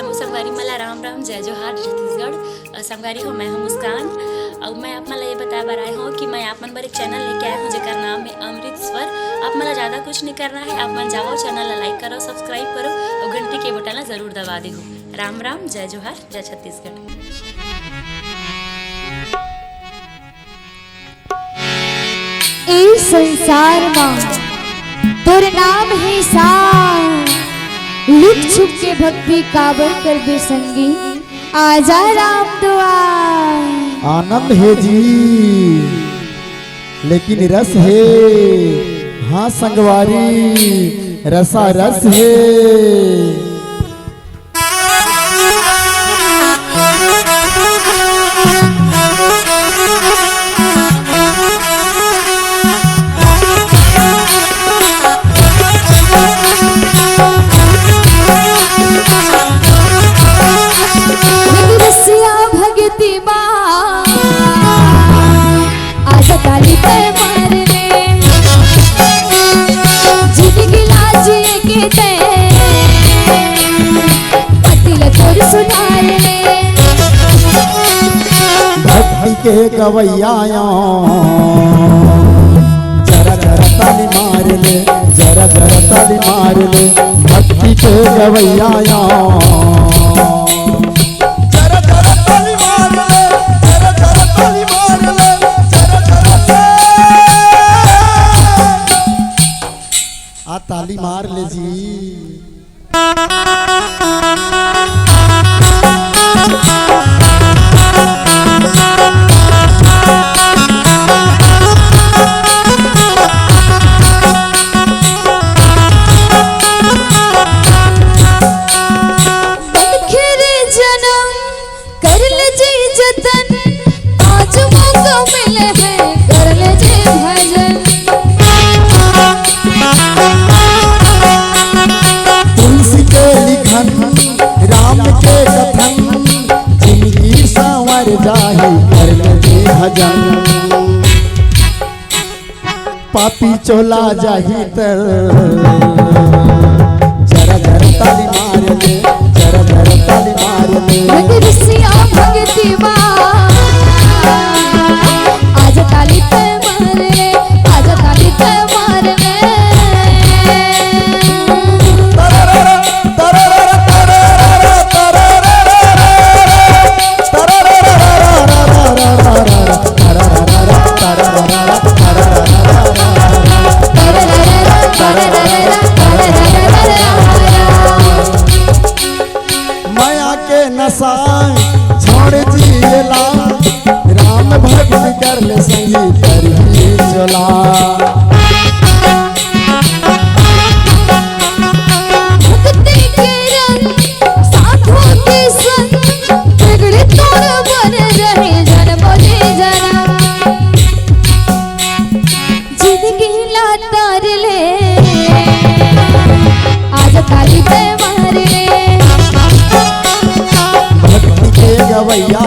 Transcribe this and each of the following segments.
समूह संगवारी मला राम राम जय जोहार छत्तीसगढ़। संगवारी हो मैं हूँ मुस्कान और मैं आप मला ये बताया बर आए हूँ कि मैं आप मन बर एक चैनल लेके आया हूँ जेकर नाम है अमृत स्वर। आप मला ज़्यादा कुछ नहीं करना है, आप मन जाओ चैनल ला लाइक करो, सब्सक्राइब करो और घंटी के बटन ला जरूर दबा दे। राम राम जय जोहार जय छत्तीसगढ़। इस संसार में तोर नाम है सार, लुक छुप के भक्ति काबर कर बे संगी, आजा राम दुआर। आनंद है जी लेकिन रस है, हाँ संगवारी रसा रस है। के गवैया जरा जरा ताली मार ले, जरा जरा ताली मार ले, भक्ति के गवैया जरा जरा ताली मार ले, जरा जरा ताली मार ले, जरा जरा आ ताली मार ले जी। राम के कथन जिंदगी संवर जाहि कर ले भजन, पापी चोला जाहि तर जरा जरा ताली मार ले, जरा जरा ताली मार ले। भक्ति आज ताली ते मार ले, आज ताली ते मार ले। छोड़ जिएला राम भक्ति कर ले संगी कर ही चला। भक्ति के रंग साधु के संग बिगड़े तोर बन रहे जन्म ले जना, जिंदगी ला तार ले आज ताली पे मार ले। गवैया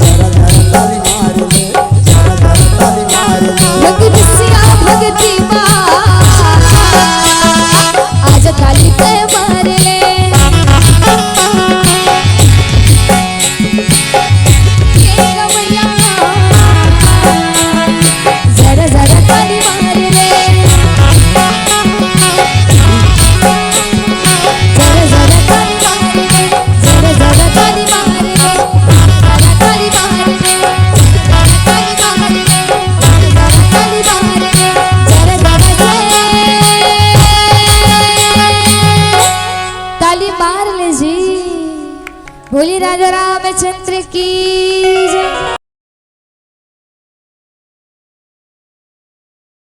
जरा जरा ताली मार ले, जरा जरा ताली मार ले। भक्ति आज ताली पे मार ले। जरा जरा ताली मार ले, जरा जरा बोली राजा रामचंद्र की जय।